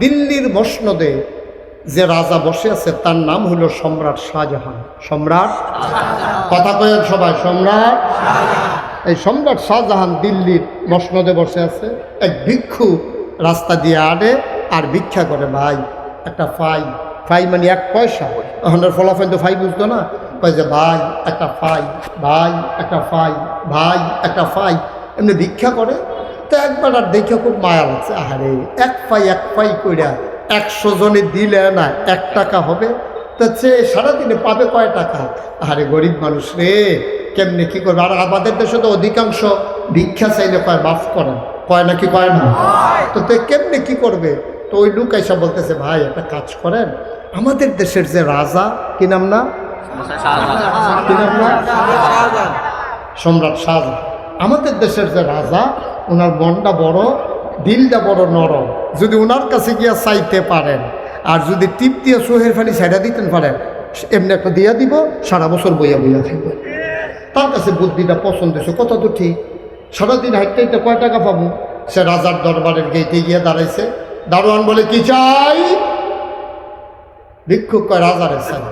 দিল্লির মসনদে যে রাজা বসে আছে তার নাম হলো সম্রাট শাহজাহান। সম্রাট, কথা কয়েন সবাই, সম্রাট। এই সম্রাট শাহজাহান দিল্লির মসনদে বসে আছে। এক ভিক্ষু রাস্তা দিয়ে আড়ে আর ভিক্ষা করে, ভাই একটা ফাই। ফাই মানে 1 পয়সা। ওখানের ফলাফল তো ফাই বুঝতো না, কয় যে ভাই একটা ফাই, ভাই একটা ফাই, ভাই একটা ফাই, এমনি ভিক্ষা করে। তো একবার আর দেখে খুব মায়া লাগছে, আহারে এক পাই কইরা 100 জনে দিলে না 1 টাকা হবে, তা সে সারাদিনে পাবে কয় টাকা? আরে গরিব মানুষ রে, কেমনে কি করবে? আর আমাদের দেশে তো অধিকাংশ ভিক্ষা চাইলে কয় মাফ করেন, কয় নাকি কয় না? তো কেমনে কি করবে? তো ওই লোক এসে বলতেছে, ভাই একটা কাজ করেন, আমাদের দেশের যে রাজা, কি নাম না, কি নাম না, সম্রাট শাহজাহান, আমাদের দেশের যে রাজা, ওনার মনটা বড়, দিলটা বড় নরম, যদি ওনার কাছে গিয়া চাইতে পারেন আর যদি টিপ দিয়ে চোখের ফানি ছাইড়া দিতে পারেন, এমনি একটা দিয়া দিব, সারা বছর বইয়া বইয়া থাকবে। তার কাছে বুদ্ধিটা পছন্দ হয়েছে, কথা তো ঠিক। সারাদিন হাইটে হাইটে কয় টাকা পাবো? সে রাজার দরবারের গেটে গিয়ে দাঁড়াইছে। দারোয়ান বলে, কি চাই? ভিক্ষুক কয়, রাজারে চাই।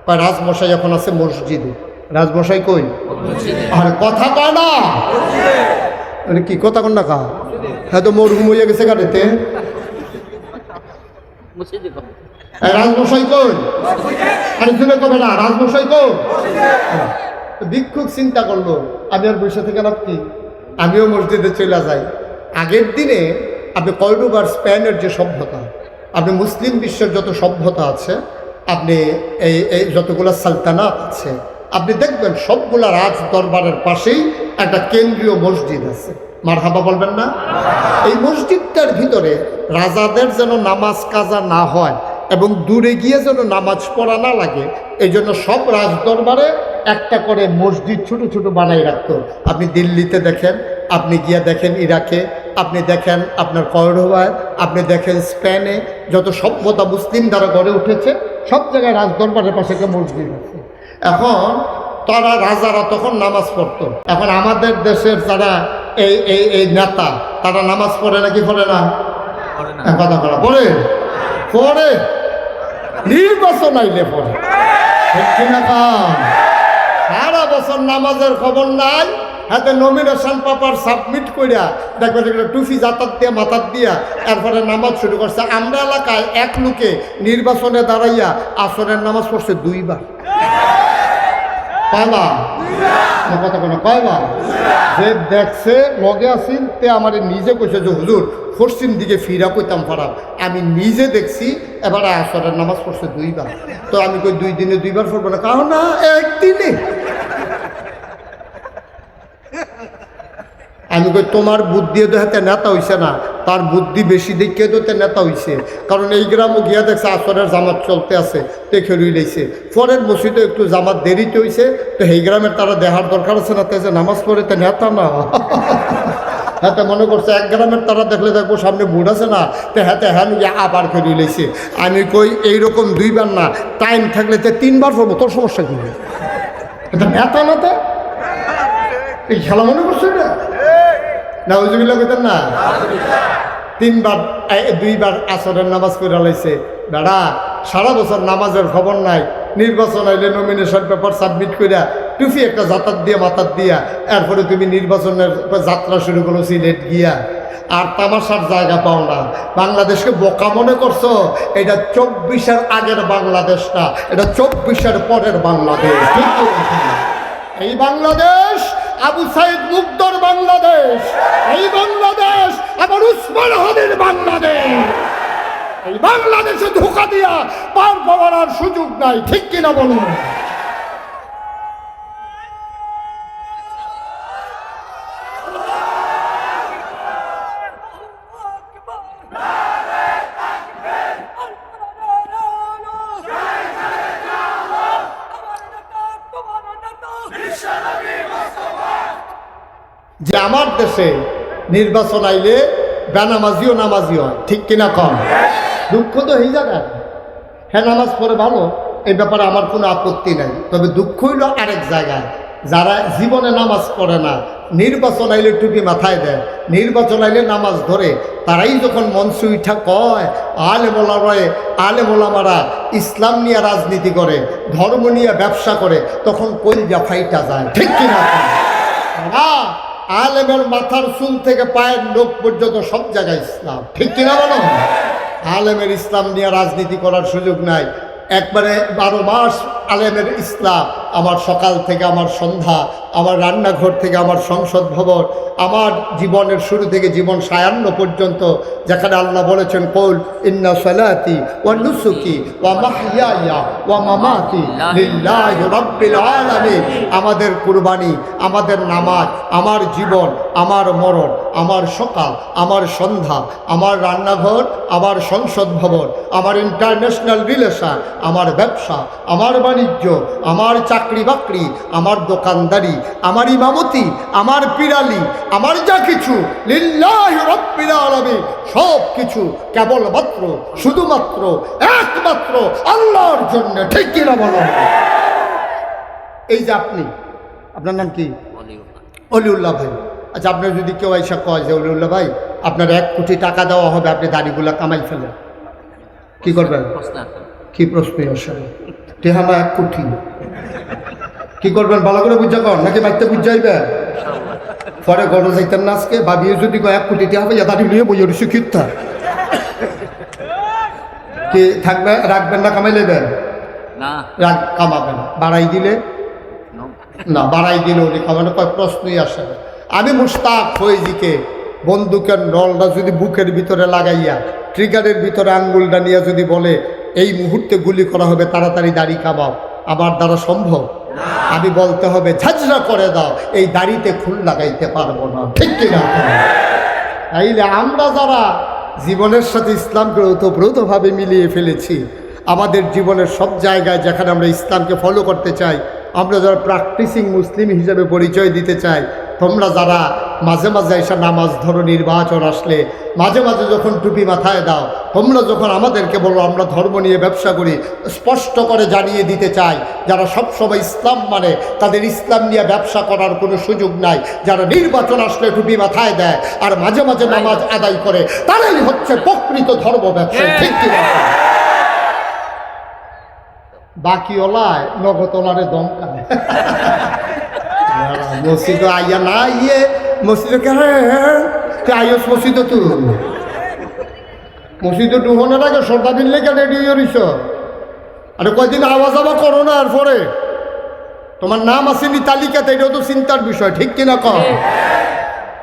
কয়, রাজমশাই এখন আছে মসজিদে। রাজমশাই কই? আর কথা কয় না, কি কথা কন না কা? হ্যাঁ তো মরহুম হইয়া গেছে গাড়িতে। রাজমশাই কই? আরে শুনে কবে না, রাজমশাই কই? ভিক্ষুক চিন্তা করলো, আমি আর বসে থেকে লাভ কি, আমিও মসজিদে চলে যাই। আগের দিনে আপনি কর্ডোবার স্পেনের যে সভ্যতা, আপনি মুসলিম বিশ্বের যত সভ্যতা আছে, আপনি এই যতগুলো সালতানাত আছে, আপনি দেখবেন সবগুলা রাজ দরবারের পাশেই একটা কেন্দ্রীয় মসজিদ আছে। মারহাবা বলবেন না? এই মসজিদটার ভিতরে রাজাদের যেন নামাজ কাজা না হয় এবং দূরে গিয়ে যেন নামাজ পড়া না লাগে, এই জন্য সব রাজ দরবারে একটা করে মসজিদ ছোট ছোট বানাই রাখতো। আপনি দিল্লিতে দেখেন, আপনি গিয়া দেখেন ইরাকে, আপনি দেখেন আপনার কর্ডোবায়, আপনি দেখেন স্পেনে, যত সভ্যতা মুসলিম দ্বারা গড়ে উঠেছে, সব জায়গায় রাজ দরবারের পাশে একটা মসজিদ আছে। এখন তারা রাজারা তখন নামাজ পড়তো। এখন আমাদের দেশের যারা এই এই এই নেতা, তারা নামাজ পড়ে নাকি পড়ে না? কথা বলা পড়ে, পড়ে, নির্বাচন আইলে পড়ে, ঠিক কিনা কাম? সারা বছর নামাজের খবর নাই, হাতে নমিনেশন পেপার সাবমিট করিয়া দেখবে দেখবে টুফি জাতাত দিয়া মাথার দিয়া এরপরে নামাজ শুরু করছে। আমরা এলাকায় এক লোকে নির্বাচনে দাঁড়াইয়া আসরের নামাজ পড়ছে 2 বার। কয়বার? কথা কোনো কয়বার? যে দেখছে লগে আসিন তে আমার নিজে কইছে যে হুজুর পশ্চিম দিকে ফিরা কইতাম পারাম, আমি নিজে দেখছি এবারে আসরের নামাজ পড়ছে 2 বার। তো আমি কই 2 দিনে 2 বার পড়বো না, কারণ না একদিনে। আমি কই তোমার বুদ্ধি তো হাতে নেতা হইছে না, তার বুদ্ধি বেশি দেখে তো নেতা হইছে। কারণ এই গ্রামও গিয়া দেখছে আসরের জামাত চলতে আছে, দেখে রইলেছে। পরের মসজিদে একটু জামাত দেরিতে হইছে, তো এই গ্রামের তারা দেখার দরকার আছে না, তেছে নামাজ পড়ে তো নেতা না। হাতে মনে করছে এক গ্রামের তারা দেখলে দেখবো সামনে বুড় আছে না, তো হাতে হ্যাঁ গিয়ে আবার করে রইলেছে। আমি কই এইরকম 2 বার না, টাইম থাকলে তো 3 বার পড়বো, তোর সমস্যা কি? এটা নেতা না, তো এই খেলা মনে করছে না? না হুজুবিল্লাহ কইতেন না? 3 বার 2 বার আসরের নামাজ পড়া লাইছে। দাদা সারা বছর নামাজের খবর নাই, নির্বাচন আইলে নমিনেশন পেপার সাবমিট করিয়া টুফি একটা যাতাত দিয়া মাথার দিয়া এরপরে তুমি নির্বাচনের যাত্রা শুরু করো সিলেট গিয়া, আর তামাশার জায়গা পাও না। বাংলাদেশকে বোকা মনে করছো? এটা 24-এর আগের বাংলাদেশ না, এটা 24-এর পরের বাংলাদেশ। এই বাংলাদেশ আবু সাইদ মুগ্ধর বাংলাদেশ, এই বাংলাদেশ আবার উসমান হাদির বাংলাদেশ। এই বাংলাদেশে ধোঁকা দিয়া পার পাওয়ার আর সুযোগ নাই, ঠিক কিনা বলুন? যে আমার দেশে নির্বাচন আইলে বেনামাজিও নামাজি হয়, ঠিক কিনা কম? দুঃখ তো এই জায়গায়, হ্যাঁ নামাজ পড়ে ভালো, এই ব্যাপারে আমার কোনো আপত্তি নাই। তবে দুঃখ হইল আরেক জায়গায়, যারা জীবনে নামাজ পড়ে না, নির্বাচন আইলে টুপি মাথায় দেয়, নির্বাচন আইলে নামাজ ধরে, তারাই যখন মঞ্চে উঠা কয় আলেমোলামারা ইসলাম নিয়ে রাজনীতি করে, ধর্ম নিয়ে ব্যবসা করে, তখন কলিজা ফাইটা যায়। ঠিক কিনা? আলেমের মাথার চুল থেকে পায়ের নখ পর্যন্ত সব জায়গায় ইসলাম। ঠিক কিনা বলো? আলেমের ইসলাম নিয়ে রাজনীতি করার সুযোগ নাই। একবারে 12 মাস আলেমের ইসলাম। আমার সকাল থেকে আমার সন্ধ্যা, আমার রান্নাঘর থেকে আমার সংসদ ভবন, আমার জীবনের শুরু থেকে জীবন সায়ান্ন পর্যন্ত, যেখানে আল্লাহ বলেছেন কুল ইন্না সালাতি ওয়া নুসুকি ওয়া মাহইয়ায়া ওয়া মামাতি লিল্লাহি রাব্বিল আলামিন। আমাদের কুরবানি, আমাদের নামাজ, আমার জীবন, আমার মরণ, আমার সকাল, আমার সন্ধ্যা, আমার রান্নাঘর, আমার সংসদ ভবন, আমার ইন্টারন্যাশনাল রিলেশন, আমার ব্যবসা, আমার বাণিজ্য, আমার চাকরি বাকরি, আমার দোকানদারি, আমার ইমামতি, আমার পিরালি, আমার যা কিছু লিল্লাহি রাব্বিল আলামিন, সব কিছু কেবলমাত্র শুধুমাত্র একমাত্র আল্লাহর জন্য। ঠিক কিনা বলো? এই যে আপনার নাম কি? অলিউল্লাহ ভাই। আচ্ছা, আপনার যদি কেউ এসে কয় যে অলিউল্লাহ ভাই আপনার 1 কোটি টাকা দেওয়া হবে, আপনি দাড়িগুলা কামাই ফেলেন, কি করবেন? কি প্রশ্ন আসলে? টেহানা 1 কোটি কি করবেন? ভালো করে বুঝা কর, নাকি বাড়িতে বুঝাইবে? পরে গড় যাইতেন না আজকে ভাবিয়ে যদি 1 কোটি টাকা হবে, দাঁড়িয়ে নিয়ে বই শিক্ষিতা কি থাকবে? রাখবেন না কামাই নেবেন? রাখ, কামাবেন। বাড়াই দিলে না, বাড়াই দিলে উনি কামানো কয় প্রশ্নই আসে না। আমি মুশতাক ফৈজিকে বন্দুকের নলটা যদি বুকের ভিতরে লাগাইয়া ট্রিগারের ভিতরে আঙ্গুলটা নিয়ে যদি বলে এই মুহূর্তে গুলি করা হবে, তাড়াতাড়ি দাড়ি কামাও, আমার দ্বারা সম্ভব? আমি বলতে হবে ঝাঁঝরা করে দাও, এই দাড়িতে খুল লাগাইতে পারবো না। ঠিক কিনা? তাইলে আমরা যারা জীবনের সাথে ইসলামকে ওতপ্রোতভাবে মিলিয়ে ফেলেছি, আমাদের জীবনের সব জায়গায় যেখানে আমরা ইসলামকে ফলো করতে চাই, আমরা যারা প্র্যাকটিসিং মুসলিম হিসেবে পরিচয় দিতে চাই, তোমরা যারা মাঝে মাঝে এসে নামাজ ধরো, নির্বাচন আসলে মাঝে মাঝে যখন টুপি মাথায় দাও, তোমরা যখন আমাদেরকে বলো আমরা ধর্ম নিয়ে ব্যবসা করি, স্পষ্ট করে জানিয়ে দিতে চাই যারা সবসময় ইসলাম মানে তাদের ইসলাম নিয়ে ব্যবসা করার কোনো সুযোগ নাই। যারা নির্বাচন আসলে টুপি মাথায় দেয় আর মাঝে মাঝে নামাজ আদায় করে, তারাই হচ্ছে প্রকৃত ধর্ম ব্যবসা। ঠিক কি? বাকি ওলায় নগদ ওলারে দমকায় মসজিদ আইয়া না ইয়ে মসজিদে কেন আইস মসজিদ তু মসজিদে ঢুকনের আগে সর্দা দিলে কেন রেডি হইছ? আরে কয়দিন আওয়াজ আওয়া করো না, আর পরে তোমার নাম আসেনি তালিকাতে, এটাও তো চিন্তার বিষয়। ঠিক কিনা? কম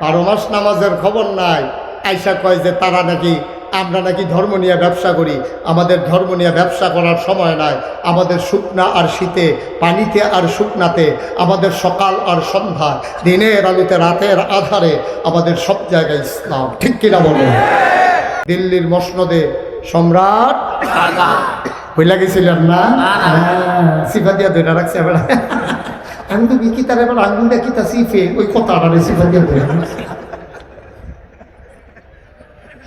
12 মাস নামাজের খবর নাই, আইসা কয় যে তারা নাকি আমরা নাকি ধর্ম নিয়ে ব্যবসা করি। আমাদের ধর্ম নিয়ে ব্যবসা করার সময় নাই। আমাদের শুকনা আর শীতে, পানিতে আর শুকনাতে, আমাদের সকাল আর সন্ধ্যা, দিনের আলোতে রাতের আধারে, আমাদের সব জায়গায় ইসলাম। ঠিক কিনা বলো? দিল্লির মসনদে সম্রাট হইলা গেছিলেন না? সিফা দিয়া ধরে রাখছে এবার। আমি তো বিকিতার এবার আঙ্গুলটা কিতা সিফে ওই কথা সিফা দিয়া ধরে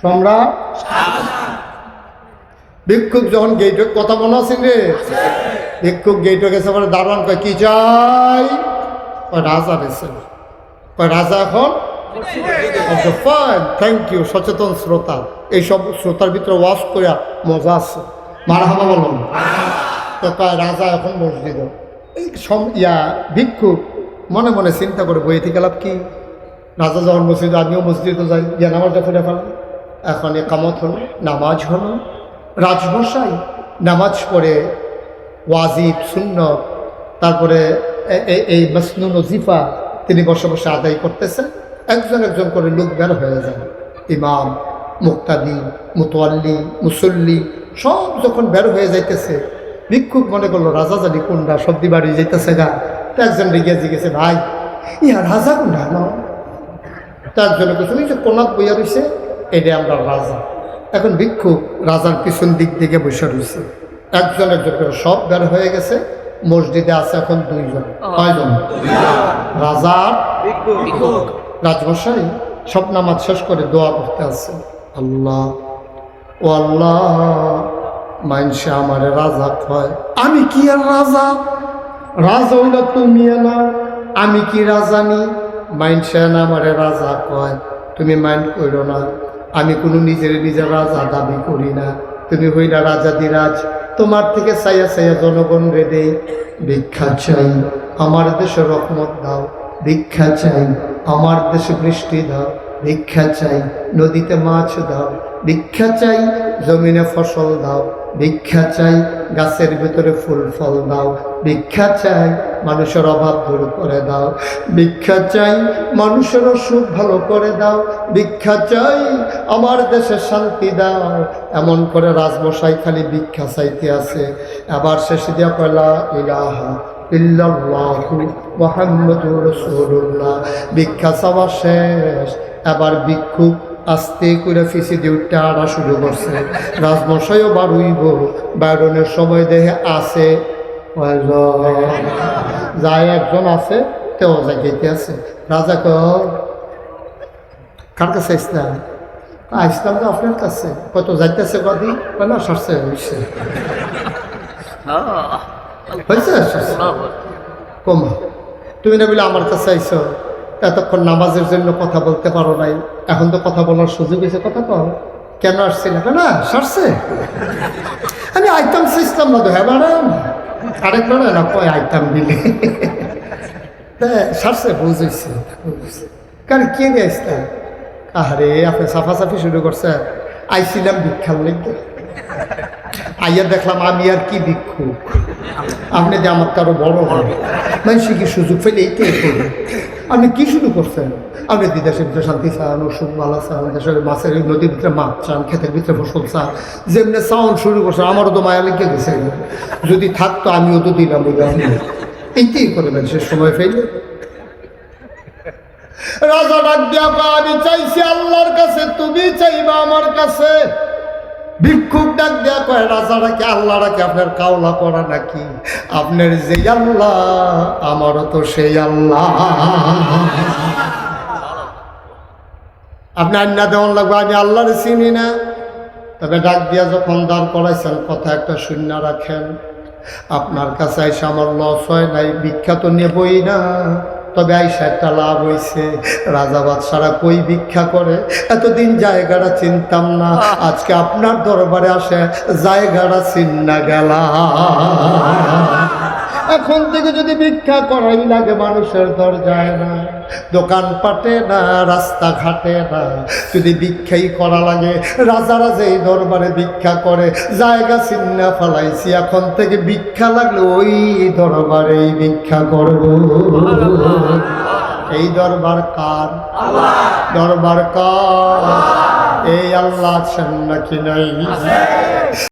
সম্রাট। ভিক্ষুক যখন গেট কথা মনে আছেন রে, ভিক্ষুক গেট গেছে পরে দারোয়ান কয় কি চাই? রাজা গেছে। কয় রাজা এখন? Thank you. সচেতন শ্রোতা, এইসব শ্রোতার ভিতরে ওয়াশ করে মজা আছে, মারহাবা বলুন। তো কয় রাজা এখন মসজিদ। ভিক্ষুক মনে মনে চিন্তা করে বই থেকে লাভ কি? রাজা যখন মসজিদ, আমিও মসজিদে যাই, গিয়ে নামাজটা পড়ে ফেলাম। এখন একামত হলো, নামাজ হলো, রাজমশাই নামাজ পড়ে ওয়াজিব সুন্নত, তারপরে এই মাসনুন ওজিফা তিনি বসে বসে আদায় করতেছেন। একজন একজন করে লোক বের হয়ে যায়, ইমাম, মুক্তাদি, মুতওয়াল্লি, মুসল্লি সব যখন বের হয়ে যাইতেছে, ভিক্ষুক মনে করলো রাজা জানি কোনটা, সর্দি বাড়ি যাইতেছে গা। তো একজন রেগে জিগেছে, ভাই ইয়া রাজা কোনটা? না, তার জন্য কিছু যে কোনাত বইয়া রয়েছে, এটা আমরা রাজা। এখন ভিক্ষুক রাজার পিছন দিক দিকে বসে রয়েছে, একজন একজন করে সব বের হয়ে গেছে। মসজিদে আছে এখন 2 জন। কয়জন? রাজা, রাজমশাই সব নামাজ শেষ করে দোয়া করতে আছে, আল্লাহ ও আল্লাহ, মানসে আমারে রাজা কয়, আমি কি আর রাজা? রাজা হইল তুমি না, আমি কি রাজানি? মাইন্ডসেন আমারে রাজা কয়, তুমি মাইন্ড করো না, আমি কোনো নিজের রাজা দাবি করি না। তুমি হইলা রাজাদিরাজ, তোমার থেকে চাইয়া চাইয়া জনগণ রে দেই। ভিক্ষা চাই, আমার দেশে রহমত দাও। ভিক্ষা চাই, আমার দেশে বৃষ্টি দাও। ভিক্ষা চাই, নদীতে মাছ দাও। ভিক্ষা চাই, জমিনে ফসল দাও। ভিক্ষা চাই, গাছের ভিতরে ফুল ফল দাও। ভিক্ষা চাই, মানুষের অভাব দূর করে দাও। ভিক্ষা চাই, মানুষের অসুখ ভালো করে দাও। ভিক্ষা চাই, আমার দেশে শান্তি দাও। এমন করে রাজমশাই খালি ভিক্ষা চাইতে আছে। আবার শেষে দিয়া কয়লা ইলাহা ইল্লাল্লাহু মুহাম্মাদুর রাসূলুল্লাহ। ভিক্ষা চাওয়া শেষ। আবার ভিক্ষুক আস্তে করে ফিসি দিয়ে উঠতে আনা শুরু করছে। রাজমশাইও বাড়ুইব, বাইরনের সময় দেহে আছে যায়, একজন আছে তেও জায়গাতে আছে। রাজা কার কাছে ইসলাম? ইসলাম তো আপনার কাছে। কত যাইতেছে কদিন না সারছে হয়েছে কম। তুমি না বলে আমার কাছে আইসো, এতক্ষণ নামাজের জন্য কথা বলতে পারো নাই, এখন তো কথা বলার সুযোগ হয়েছে, কথা কও। কেন আসছিল না সারছে? আমি আইতাম ইসলাম না তো, হ্যাঁ ম্যাডাম আরেক না না কয় আইতাম দিলে সারছে, বুঝেছি। কারণ কে নিয়ে আসতাম? আরে আপনি সাফাসাফি শুরু করছে। আইছিলাম ভিক্ষার লেগে, আইয়া দেখলাম আমি আর কি ভিক্ষুক, আপনি যে আমার কারো বড় হবে মানুষ কি সুযোগ পেলে এইটাই করবে। আপনি কি শুরু করছেন? আপনি দেশের ভিতরে শান্তি চান, ওষুধ মালা চান, দেশের মাছের নদীর ভিতরে মাছ চান, ক্ষেতের ভিতরে ফসল চান, যেমনি চাউন শুরু করছেন। আমারও তো মায়া লেগে গেছে, যদি থাকতো আমিও তো দিলাম। এইটাই করে সে সময় ফেলে রাজা ডাক দিয়া, আমি চাইছি আল্লাহর কাছে, তুমি চাইবা আমার কাছে। ভিক্ষুক ডাক দেয়া কয়, রাজাটাকে আল্লাহটাকে আপনার কাওলা করা নাকি? আপনার যে আল্লাহ আমারও তো সেই আল্লাহ। আপনি আন্না দেওয়ান লাগবে, আমি আল্লাহর চিনি না। তবে ডাক দিয়া যখন দাঁড় করাইছেন, কথা একটা শূন্য রাখেন, আপনার কাছে আইসা আমার লস হয় নাই, ভিক্ষা তো নেবই না। তবে আইসা একটা লাভ হয়েছে। রাজা বাদশারা কই ভিক্ষা করে, এতদিন জায়গাটা চিনতাম না, আজকে আপনার দরবারে আসে জায়গাটা চিন্না গেলা। এখন থেকে যদি ভিক্ষা করাই লাগে, মানুষের দরজায় না, দোকান পাটে না, রাস্তাঘাটে না, যদি ভিক্ষাই করা লাগে, রাজারা যেই দরবারে ভিক্ষা করে জায়গা চিন্না ফেলাইছি, এখন থেকে ভিক্ষা লাগলে ওই দরবারেই ভিক্ষা করব। এই দরবার কার? দরবার কার? এই আল্লাহ আছেন নাকি নাই?